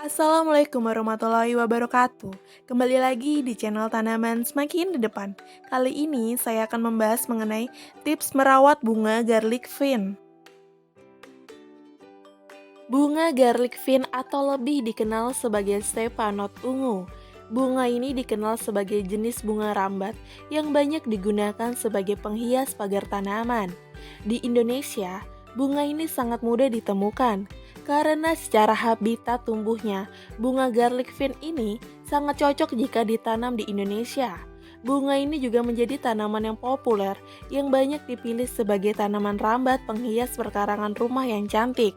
Assalamualaikum warahmatullahi wabarakatuh. Kembali lagi di channel Tanaman Semakin di Depan. Kali ini saya akan membahas mengenai tips merawat bunga garlic vine. Bunga garlic vine atau lebih dikenal sebagai Stephanot ungu. Bunga ini dikenal sebagai jenis bunga rambat yang banyak digunakan sebagai penghias pagar tanaman. Di Indonesia, bunga ini sangat mudah ditemukan karena secara habitat tumbuhnya, bunga garlic vine ini sangat cocok jika ditanam di Indonesia. Bunga ini juga menjadi tanaman yang populer yang banyak dipilih sebagai tanaman rambat penghias perkarangan rumah yang cantik.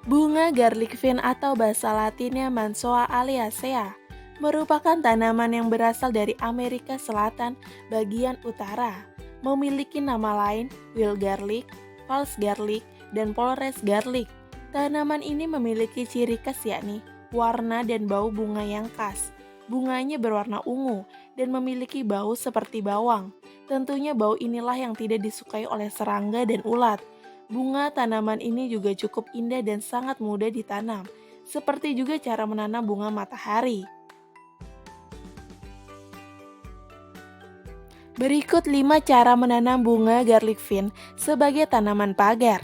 Bunga garlic vine atau bahasa latinnya Mansoa aliacea merupakan tanaman yang berasal dari Amerika Selatan bagian utara. Memiliki nama lain wild garlic, false garlic, dan Polres garlic. Tanaman ini memiliki ciri khas yakni warna dan bau bunga yang khas. Bunganya berwarna ungu dan memiliki bau seperti bawang. Tentunya bau inilah yang tidak disukai oleh serangga dan ulat. Bunga tanaman ini juga cukup indah dan sangat mudah ditanam, seperti juga cara menanam bunga matahari. Berikut 5 cara menanam bunga garlic vine sebagai tanaman pagar.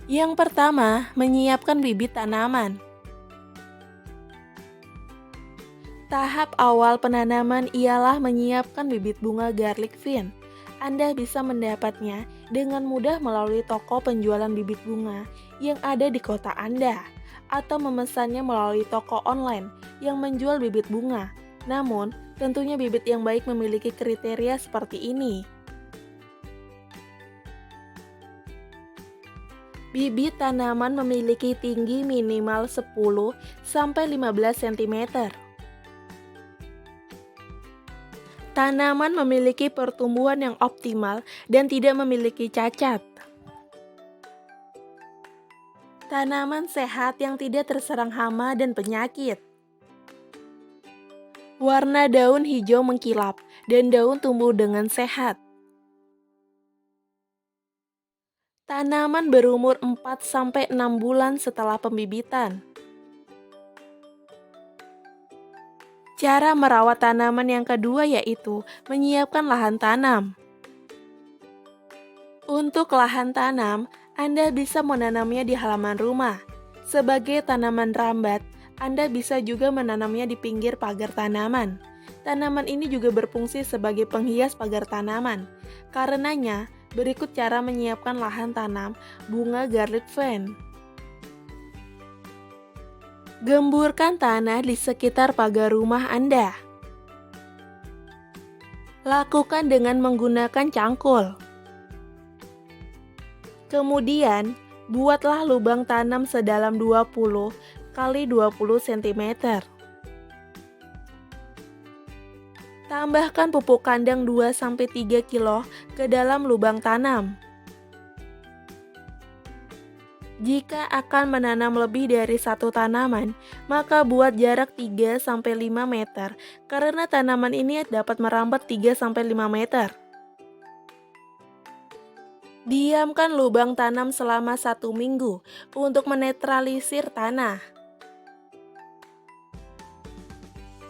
Yang pertama, menyiapkan bibit tanaman. Tahap awal penanaman ialah menyiapkan bibit bunga garlic vine. Anda bisa mendapatnya dengan mudah melalui toko penjualan bibit bunga yang ada di kota Anda, atau memesannya melalui toko online yang menjual bibit bunga. Namun, tentunya bibit yang baik memiliki kriteria seperti ini. Bibit tanaman memiliki tinggi minimal 10-15 cm. Tanaman memiliki pertumbuhan yang optimal dan tidak memiliki cacat. Tanaman sehat yang tidak terserang hama dan penyakit. Warna daun hijau mengkilap dan daun tumbuh dengan sehat. Tanaman berumur 4-6 bulan setelah pembibitan. Cara merawat tanaman yang kedua yaitu menyiapkan lahan tanam. Untuk lahan tanam, Anda bisa menanamnya di halaman rumah. Sebagai tanaman rambat, Anda bisa juga menanamnya di pinggir pagar tanaman. Tanaman ini juga berfungsi sebagai penghias pagar tanaman. Karenanya, berikut cara menyiapkan lahan tanam bunga garlic vine. Gemburkan tanah di sekitar pagar rumah Anda. Lakukan dengan menggunakan cangkul. Kemudian, buatlah lubang tanam sedalam 20 x 20 cm. Tambahkan pupuk kandang 2-3 kg ke dalam lubang tanam. Jika akan menanam lebih dari satu tanaman, maka buat jarak 3-5 meter karena tanaman ini dapat merambat 3-5 meter. Diamkan lubang tanam selama 1 minggu untuk menetralisir tanah.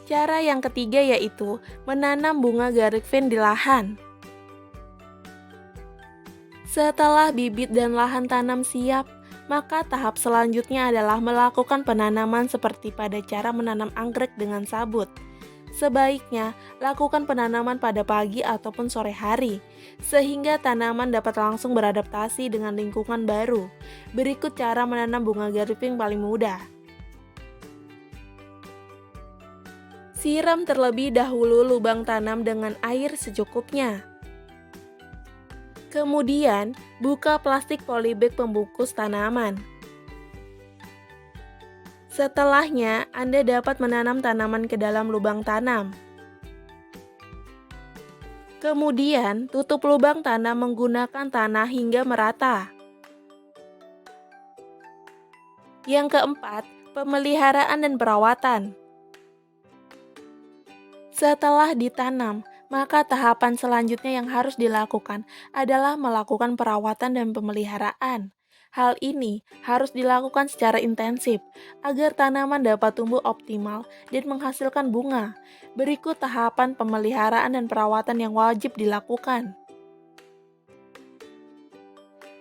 Cara yang ketiga yaitu menanam bunga garlic vine di lahan. Setelah bibit dan lahan tanam siap, maka tahap selanjutnya adalah melakukan penanaman seperti pada cara menanam anggrek dengan sabut. Sebaiknya lakukan penanaman pada pagi ataupun sore hari, sehingga tanaman dapat langsung beradaptasi dengan lingkungan baru. Berikut cara menanam bunga garlic vine paling mudah. Siram terlebih dahulu lubang tanam dengan air secukupnya. Kemudian, buka plastik polybag pembungkus tanaman. Setelahnya, Anda dapat menanam tanaman ke dalam lubang tanam. Kemudian, tutup lubang tanam menggunakan tanah hingga merata. Yang keempat, pemeliharaan dan perawatan. Setelah ditanam, Maka tahapan selanjutnya yang harus dilakukan adalah melakukan perawatan dan pemeliharaan. Hal ini harus dilakukan secara intensif agar tanaman dapat tumbuh optimal dan menghasilkan bunga. Berikut tahapan pemeliharaan dan perawatan yang wajib dilakukan.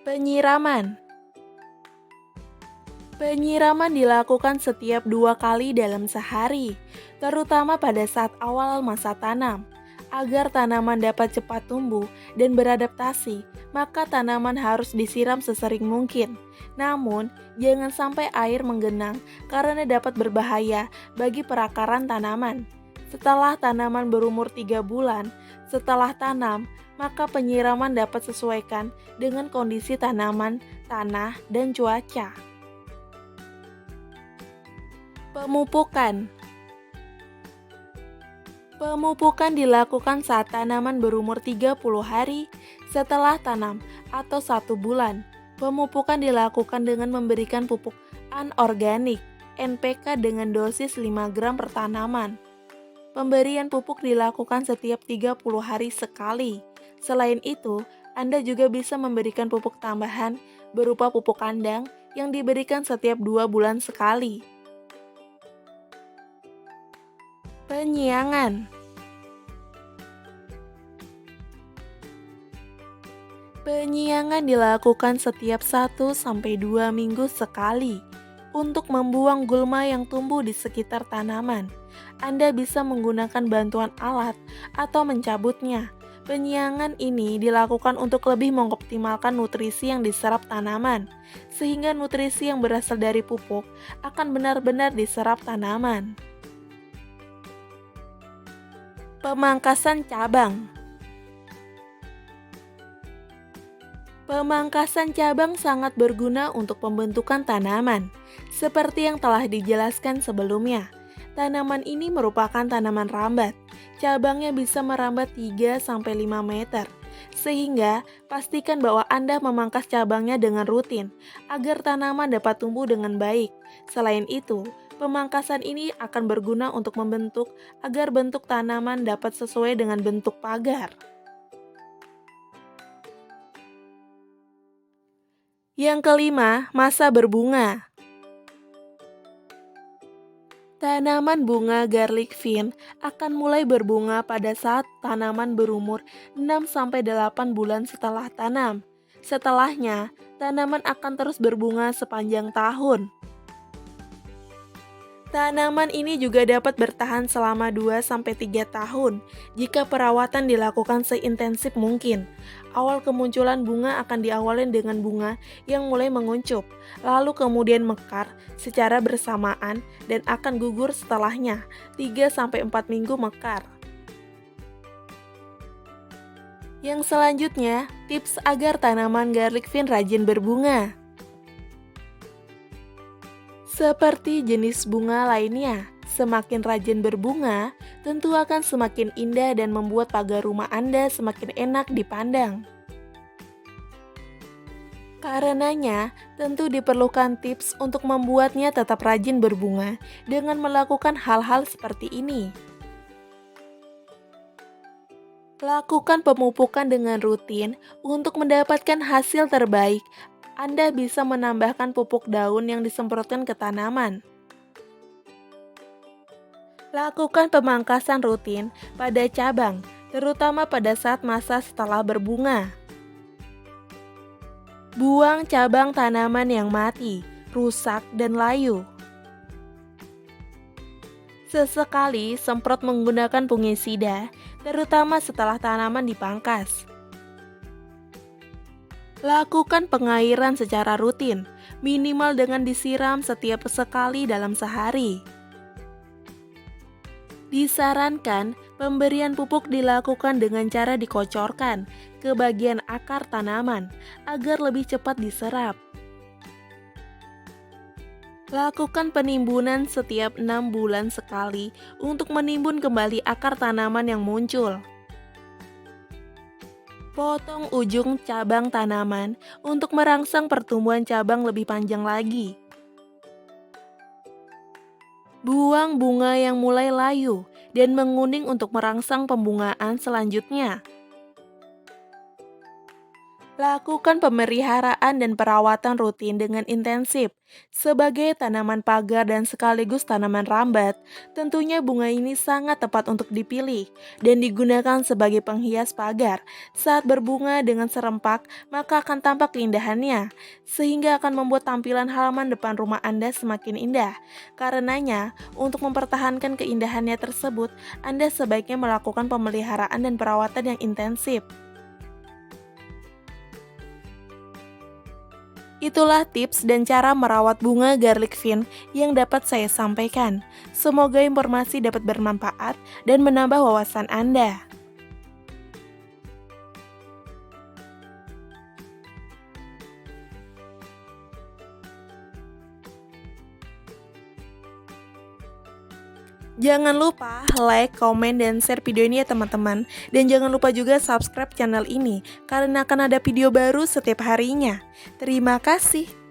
Penyiraman. Penyiraman dilakukan setiap 2 kali dalam sehari, terutama pada saat awal masa tanam. Agar tanaman dapat cepat tumbuh dan beradaptasi, maka tanaman harus disiram sesering mungkin. Namun, jangan sampai air menggenang karena dapat berbahaya bagi perakaran tanaman. Setelah tanaman berumur 3 bulan, setelah tanam, maka penyiraman dapat sesuaikan dengan kondisi tanaman, tanah, dan cuaca. Pemupukan. Pemupukan dilakukan saat tanaman berumur 30 hari setelah tanam atau 1 bulan. Pemupukan dilakukan dengan memberikan pupuk anorganik NPK dengan dosis 5 gram per tanaman. Pemberian pupuk dilakukan setiap 30 hari sekali. Selain itu, Anda juga bisa memberikan pupuk tambahan berupa pupuk kandang yang diberikan setiap 2 bulan sekali. Penyiangan. Penyiangan dilakukan setiap 1-2 minggu sekali untuk membuang gulma yang tumbuh di sekitar tanaman. Anda bisa menggunakan bantuan alat atau mencabutnya. Penyiangan ini dilakukan untuk lebih mengoptimalkan nutrisi yang diserap tanaman, sehingga nutrisi yang berasal dari pupuk akan benar-benar diserap tanaman. Pemangkasan cabang. Pemangkasan cabang sangat berguna untuk pembentukan tanaman. Seperti yang telah dijelaskan sebelumnya, tanaman ini merupakan tanaman rambat. Cabangnya bisa merambat 3-5 meter. Sehingga, pastikan bahwa Anda memangkas cabangnya dengan rutin, agar tanaman dapat tumbuh dengan baik. Selain itu, pemangkasan ini akan berguna untuk membentuk agar bentuk tanaman dapat sesuai dengan bentuk pagar. Yang kelima, masa berbunga. Tanaman bunga garlic vine akan mulai berbunga pada saat tanaman berumur 6-8 bulan setelah tanam. Setelahnya, tanaman akan terus berbunga sepanjang tahun. Tanaman ini juga dapat bertahan selama 2-3 tahun jika perawatan dilakukan seintensif mungkin. Awal kemunculan bunga akan diawali dengan bunga yang mulai menguncup, lalu kemudian mekar secara bersamaan dan akan gugur setelahnya, 3-4 minggu mekar. Yang selanjutnya, tips agar tanaman garlic vine rajin berbunga. Seperti jenis bunga lainnya, semakin rajin berbunga, tentu akan semakin indah dan membuat pagar rumah Anda semakin enak dipandang. Karenanya, tentu diperlukan tips untuk membuatnya tetap rajin berbunga dengan melakukan hal-hal seperti ini. Lakukan pemupukan dengan rutin untuk mendapatkan hasil terbaik. Anda bisa menambahkan pupuk daun yang disemprotkan ke tanaman. Lakukan pemangkasan rutin pada cabang, terutama pada saat masa setelah berbunga. Buang cabang tanaman yang mati, rusak, dan layu. Sesekali semprot menggunakan fungisida, terutama setelah tanaman dipangkas. Lakukan pengairan secara rutin, minimal dengan disiram setiap sekali dalam sehari. Disarankan pemberian pupuk dilakukan dengan cara dikocorkan ke bagian akar tanaman agar lebih cepat diserap. Lakukan penimbunan setiap 6 bulan sekali untuk menimbun kembali akar tanaman yang muncul. Potong ujung cabang tanaman untuk merangsang pertumbuhan cabang lebih panjang lagi. Buang bunga yang mulai layu dan menguning untuk merangsang pembungaan selanjutnya. Lakukan pemeliharaan dan perawatan rutin dengan intensif. Sebagai tanaman pagar dan sekaligus tanaman rambat, tentunya bunga ini sangat tepat untuk dipilih dan digunakan sebagai penghias pagar. Saat berbunga dengan serempak, maka akan tampak keindahannya, sehingga akan membuat tampilan halaman depan rumah Anda semakin indah. Karenanya, untuk mempertahankan keindahannya tersebut, Anda sebaiknya melakukan pemeliharaan dan perawatan yang intensif. Itulah tips dan cara merawat bunga garlic vine yang dapat saya sampaikan. Semoga informasi dapat bermanfaat dan menambah wawasan Anda. Jangan lupa like, komen, dan share video ini ya teman-teman. Dan jangan lupa juga subscribe channel ini karena akan ada video baru setiap harinya. Terima kasih.